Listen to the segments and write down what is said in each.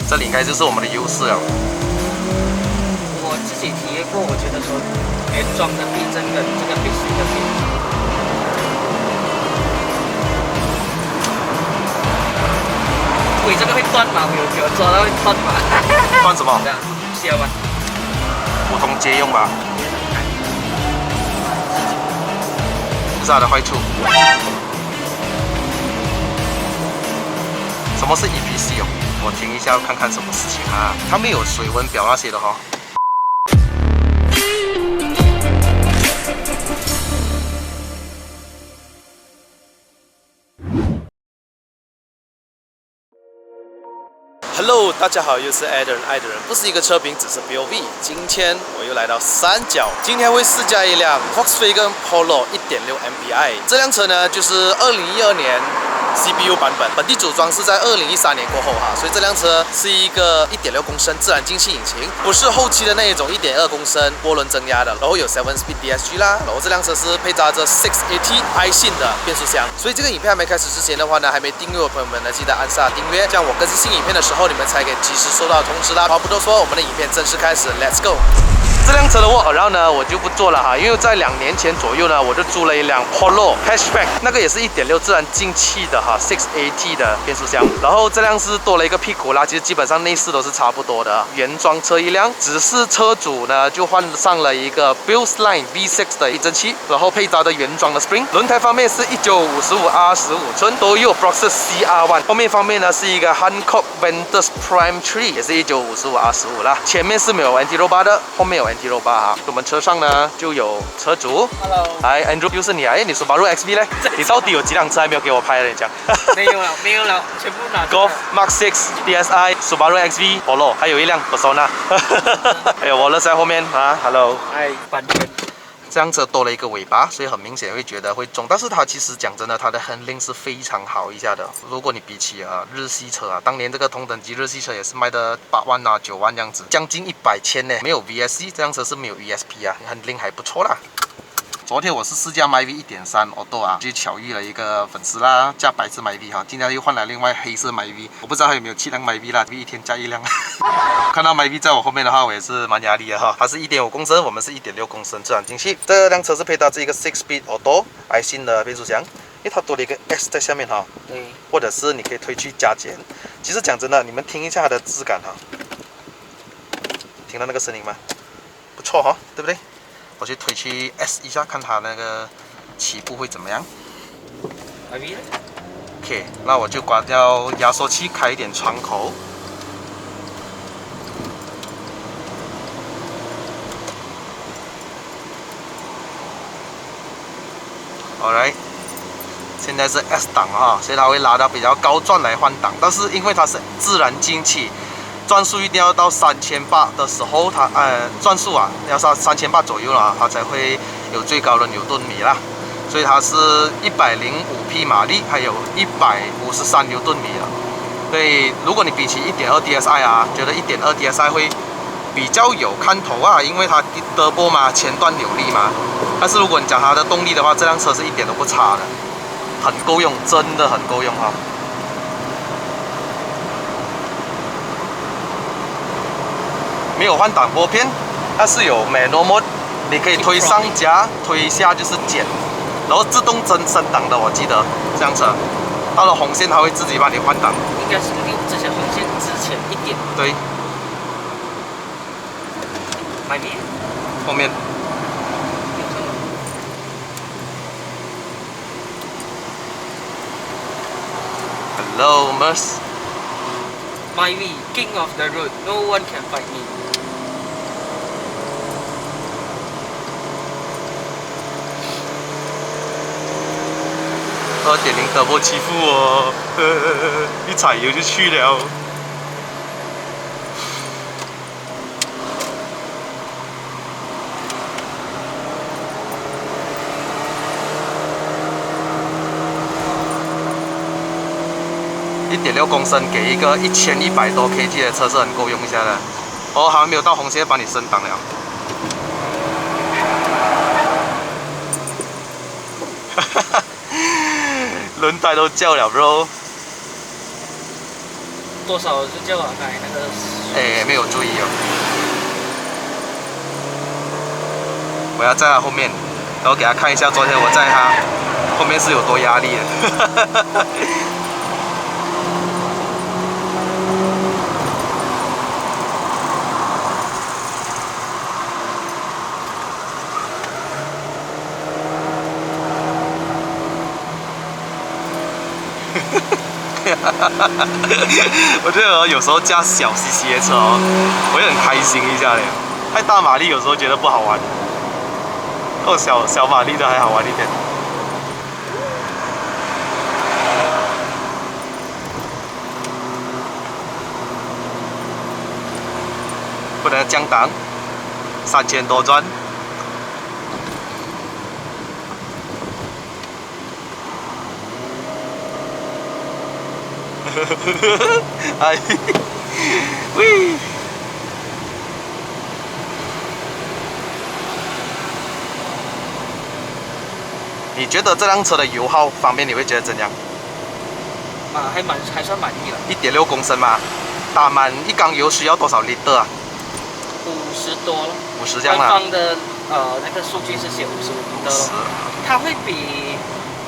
这里应该就是我们的优势了。我自己体验过，我觉得说原装的避震跟这个必须的避震。喂，这个会断吗？有抓到会断吗？断什么？这样，需要吗？普通街用吧，这是它的坏处。什么是 EPC 哦？我听一下看看什么事情啊？它没有水温表那些的哈、哦。Hello， 大家好，又是爱的人，爱的人不是一个车评，只是 POV。今天我又来到三角，今天会试驾一辆 Volkswagen Polo 1.6 MPI。这辆车呢，就是2012年 CPU 版本，本地组装是在2013年过后哈，所以这辆车是一个1.6公升自然进气引擎，不是后期的那一种1.2公升涡轮增压的，然后有 7-speed DSG 啦，然后这辆车是配搭着 6AT i 信的变速箱。所以这个影片还没开始之前的话呢，还没订阅的朋友们呢，记得按下订阅，这样我更新新影片的时候，你们才可以及时收到通知啦。话不多说，我们的影片正式开始 ，Let's go！ 这辆车的握然后呢，我就不做了哈，因为在2年前左右呢，我就租了一辆 Polo Hatchback， 那个也是1.6自然进气的哈 ，6AT 的变速箱。然后这辆是多了一个屁股啦，其实基本上内饰都是差不多的，原装车一辆，只是车主呢就换上了一个 Bilstein V6 的避震器，然后配搭的原装的 Spring。轮胎方面是1955R 15寸，都有 Proxus CR1。后面方面呢是一个 Hankook Ventus Prime 3， 也是1955R 15啦。前面是没有 Anti-roll bar 的，后面有 Anti-roll bar 哈。我们车上呢就有车主 ，Hello， 嗨 Andrew， 又是你啊？哎，你Subaru XV 呢？你到底有几辆车还没有给我拍的？你讲。没有了，没有了，全部拿。Golf Mark 6 DSi Subaru XV Polo， 还有一辆 Persona。还有我乐在后面啊 ，Hello。哎，版权。这辆车多了一个尾巴，所以很明显会觉得会重，但是它其实讲真的，它的 handling 是非常好一下的。如果你比起日系车啊，当年这个同等级日系车也是卖的8万啊9万这样子，将近100千呢。没有 VSC， 这辆车是没有 ESP 啊 ，handling 还不错啦。昨天我是试驾 myV 1.3 Auto 啊，就巧遇了一个粉丝啦，驾白色 myV 哈，今天又换了另外黑色 myV， 我不知道还有没有7辆 myV 啦，一天加1辆。看到 myV 在我后面的话，我也是蛮压力的哈。它是1.5公升，我们是1.6公升自然进气。这辆车是配搭这一个 6-speed Auto i 信的变速箱，因为它多了一个 S 在下面哈，或者是你可以推去加减。其实讲真的，你们听一下它的质感哈，听到那个声音吗？不错哈，对不对？我去推去 S 一下，看它那个起步会怎么样。OK， 那我就关掉压缩器，开一点窗口。Alright， 现在是 S 档哈，所以它会拉到比较高转来换挡，但是因为它是自然进气。转速一定要到3800的时候，它转速啊要到3800左右了，它才会有最高的牛顿米啦。所以它是105匹马力，还有153牛顿米了。所以如果你比起1.2 DSi 啊，觉得1.2 DSi 会比较有看头啊，因为它turbo嘛，前段有力嘛。但是如果你讲它的动力的话，这辆车是一点都不差的，很够用，真的很够用哈。没有换挡拨片，它是有 manual mode， 你可以推上加，推下就是减，然后自动升档的，我记得这辆车到了红线它会自己帮你换挡，应该是离这些红线之前一点。对。myV 后面。Hello, Mers. myV King of the road, no one can fight me. 2.0 turbo 欺负我，一踩油就去了。1.6公升给一个1100多 kg 的车是很够用一下的。哦，还没有到红线，帮你升档了。哈哈，轮胎都叫了 ，bro。多少就叫啊？刚才那个。哎，没有注意哦。我要在他后面，然后给他看一下昨天我在他后面是有多压力的。我觉得有时候驾小 CC 的车哦，我也很开心一下嘞。太大马力有时候觉得不好玩，哦，小马力的还好玩一点。不能降档，3000多转。哎，喂！你觉得这辆车的油耗方面你会觉得怎样？啊，还算满意了。1.6公升嘛，打满一缸油需要多少 liter 啊？50多了。50这样啦。官方的那个数据是写55 liter 咯，它会比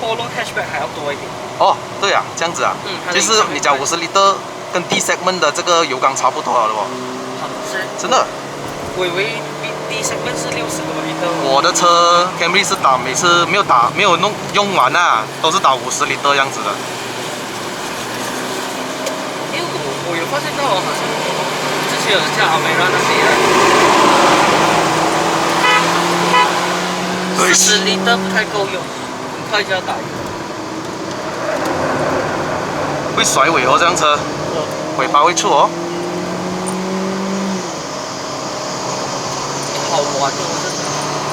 Polo Hatchback 还要多一点。哦，对啊，这样子啊。就是你讲50 liter 跟 D segment 的这个油缸差不多了哦。好像是。真的。我以为 D segment 是60多 liter。我的车 Camry 是每次没有用完啊，都是打50 liter 这样子的。因为我有发现到，好像之前有像Almera那些，40 liter 不太够用，很快就要打油。会甩尾哦，这辆车，尾巴会出哦。好玩哦，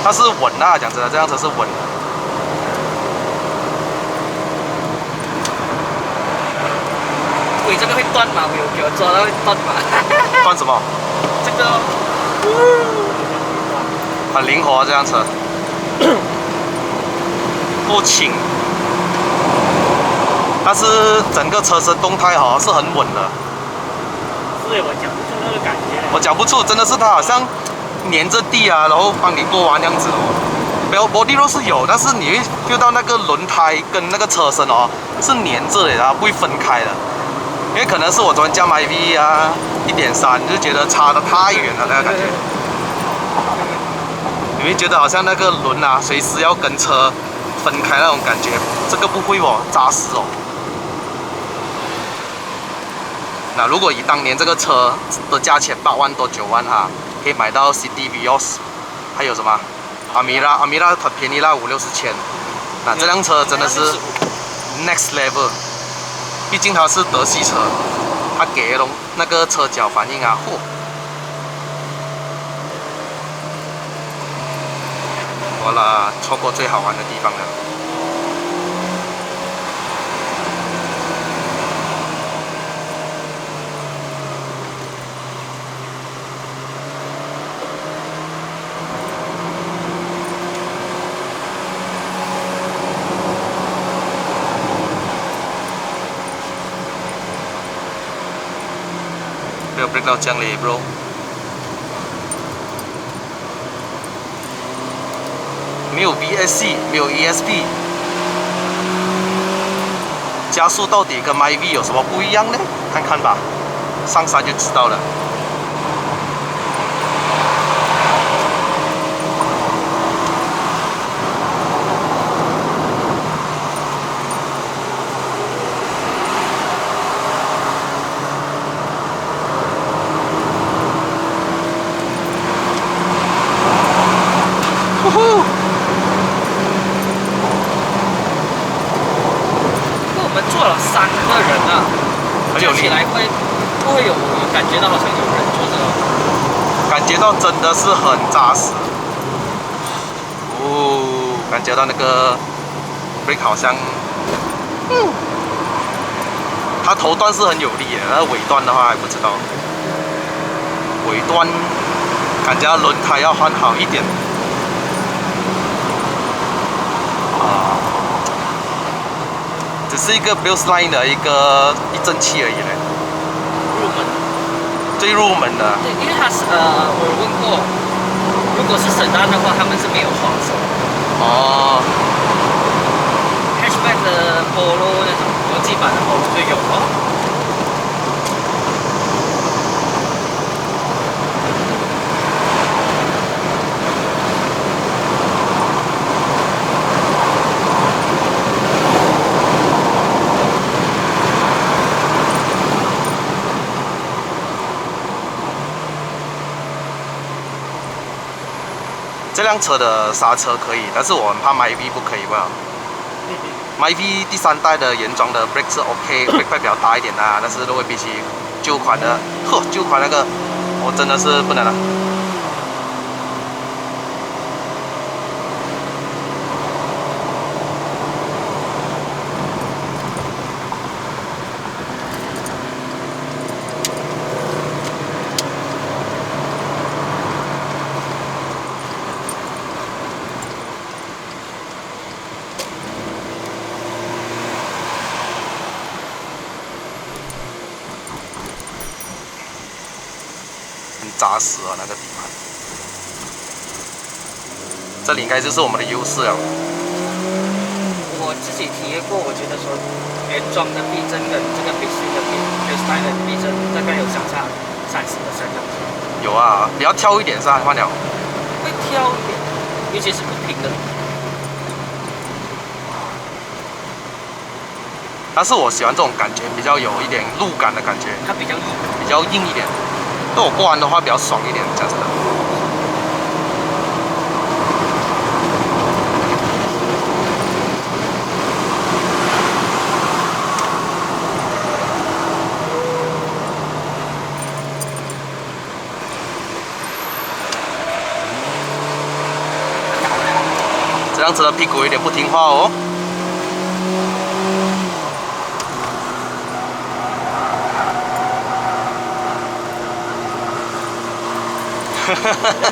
它是稳啊，讲真的，这辆车是稳的。喂，这个会断吗？有抓到会断吗？断什么？这个。很灵活啊，这辆车。够轻。但是整个车身动态哈是很稳的。是，我讲不出那个感觉。我讲不出，真的是它好像粘着地啊，然后帮你过弯这样子哦。body roll 是有，但是你会 feel 到那个轮胎跟那个车身哦是粘着的，它不会分开的。因为可能是我昨天加 MyV 啊1.3，就觉得差得太远了那个感觉。你会觉得好像那个轮啊随时要跟车分开那种感觉，这个不会哦，扎实哦。那如果以当年这个车的价钱8万多9万哈，可以买到 City Vios， 还有什么Almera 很便宜啦，50-60千。那这辆车真的是 next level， 毕竟它是德系车，它给的那个车脚反应啊，嚯！完了，错过最好玩的地方了。不要 break 到这样嘞 ，bro。没有 VSC， 没有 ESP， 加速到底跟 MyV 有什么不一样呢？看看吧，上山就知道了。呼呼！坐了3个人啊，加起来不会有感觉到好像有人坐着，感觉到真的是很扎实。哦，感觉到那个 brake 好像，它头段是很有力的，那尾段的话还不知道。尾段感觉轮胎要换好一点。只是一个 Build Line 的一阵气而已嘞。最入门的。对，因为它是我有问过，如果是圣诞的话，他们是没有黄色。哦。Hatchback 的 Polo 那种国际版的 Polo 就有哦。这辆车的刹车可以，但是我很怕 MyV 不可以吧？MyV 第3代的原装的 brake 是 OK，brake pad 比较大一点的，但是如果比起旧款的，旧款那个，我真的是不能了。扎实啊，那个底盘，这里应该就是我们的优势了。我自己体验过，我觉得说原装的避震跟这个 Big Swing 的Big 的避震大概有相差30%这样子。有啊，比较挑一点是吧？换了。会挑一点，尤其是不平的。但是我喜欢这种感觉，比较有一点路感的感觉。它比较硬，比较硬一点。那我过弯的话比较爽一点，讲真的。这辆车的屁股有点不听话哦。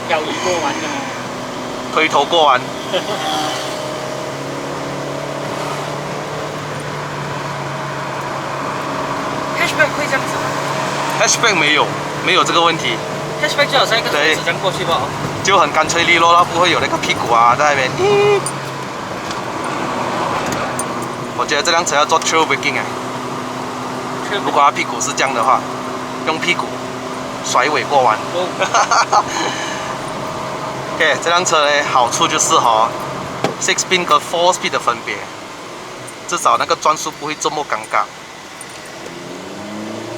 漂移过弯的吗？推头过弯。Hatchback 会这样子吗 ？Hatchback 没有这个问题。Hatchback 就好像一个柱子这样过去吧，就很干脆利落了，不会有那个屁股啊在那边。我觉得这辆车要做 trail braking 哎。如果它屁股是这样的话，用屁股甩尾过弯。OK， 这辆车呢好处就是6 speed 跟4 speed 的分别，至少那个转速不会这么尴尬。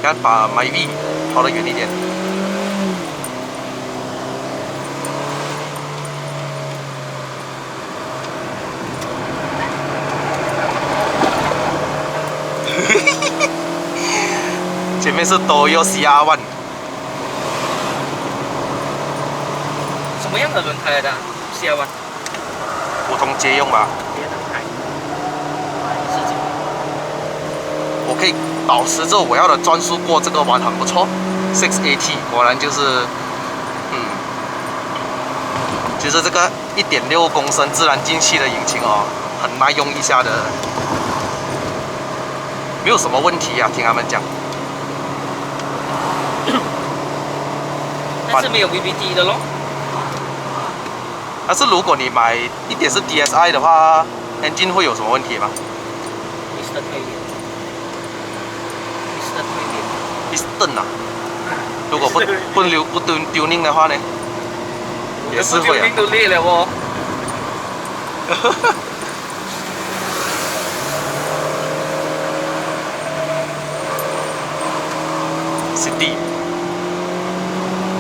看把 MyV 跑得远一点。前面是Toyo CR1。什么样的轮胎来的？CR1。普通街用吧。我可以保持着我要的转速过这个弯，很不错。6AT 果然就是，就是这个1.6公升自然进气的引擎哦，很耐用一下的，没有什么问题啊，听他们讲。但是没有 VVD 的咯。但是如果你买一点是 DSI 的话 ，engine 会有什么问题吗？piston 啊，如果不丢拧的话呢，也是会啊。都裂了哦。City，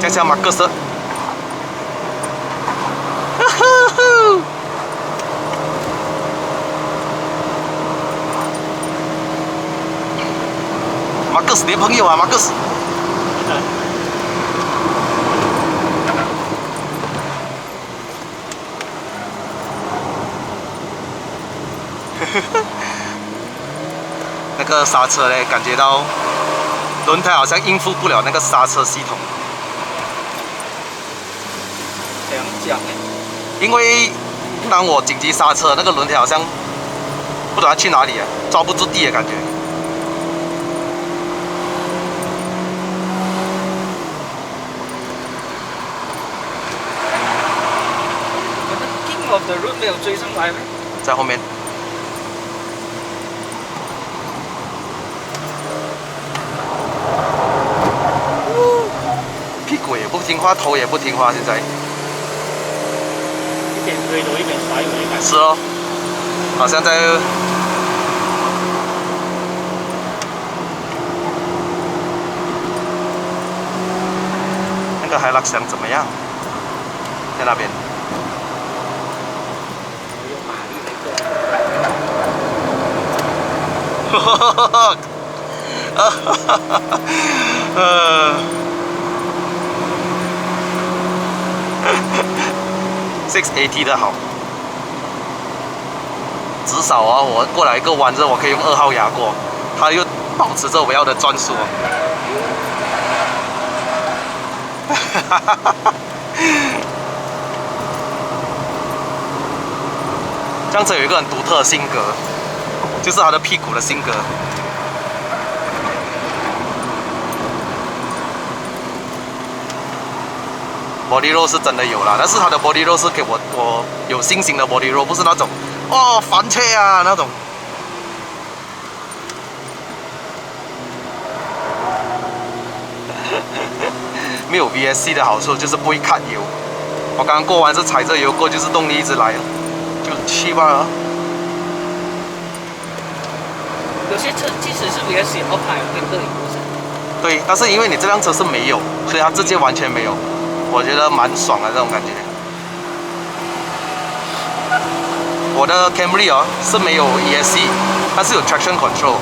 加马克思。马克思的朋友啊，马克思。那个刹车嘞，感觉到轮胎好像应付不了那个刹车系统。怎样讲呢？因为当我紧急刹车，那个轮胎好像不知道去哪里啊，抓不住地的感觉。的 root 没有追上来吗？在后面。屁股也不听话，头也不听话，现在。一边推头一边甩尾的感觉。是哦，好像在。那个海拉响怎么样？在那边。有马力那个。哈哈哈哈！6AT 的好，至少啊，我过来一个弯子，我可以用2号压过，它又保持着我要的转速。这样车有一个很独特的性格，就是它的屁股的性格。body roll 是真的有啦，但是它的 body roll 是给我有信心的 body roll， 不是那种哦翻车啊那种。没有 VSC 的好处就是不会看油。我刚刚过弯是踩着油过，就是动力一直来，就气罢了。有些车即使是 VSC 后排跟这里不是。对，但是因为你这辆车是没有，所以它直接完全没有。我觉得蛮爽的这种感觉。我的 Camry 哦是没有 ESC， 它是有 traction control，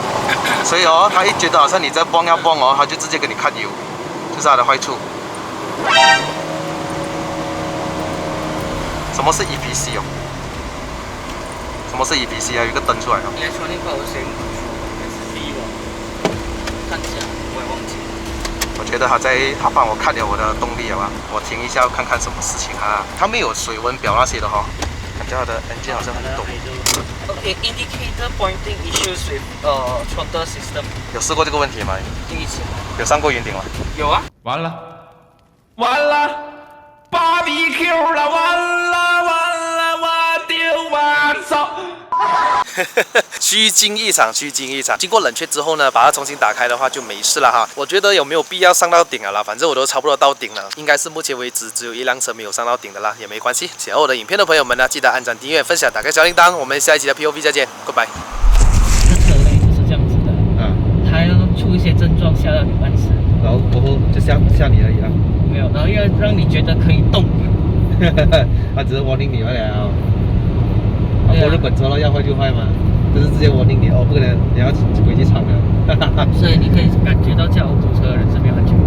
所以哦，它一觉得好像你在蹦要蹦哦，它就直接给你看油，这是它的坏处。什么是 EPC 哦？什么是 EPC 啊？有一个灯出来哦。Electronic Power Steering Control， 看一下，我也忘记了。我觉得他帮我看了我的动力了吧，我停一下看看什么事情啊。他没有水温表那些的哈，感觉他的 engine 好像很抖。Okay, indicator pointing issues with throttle system。有试过这个问题吗？第一次。有上过云顶吗？有啊。完了，BBQ 了，完了，我丢完手。虚惊一场，虚惊一场。经过冷却之后呢，把它重新打开的话就没事了哈。我觉得有没有必要上到顶了啦？反正我都差不多到顶了，应该是目前为止只有一辆车没有上到顶的啦，也没关系。喜欢我的影片的朋友们呢，记得按赞、订阅、分享、打开小铃铛。我们下一集的 POV 再见 ，Goodbye。这车类就是这样子的，它要出一些症状吓到你半死，然后过后就吓你而已啊。没有，然后要让你觉得可以动。他只是 warning 你罢了。对啊日本车了，要坏就坏嘛，就是直接 warning 你哦，不可能你要回去厂了。所以你可以感觉到驾欧洲车的人是没有安全感。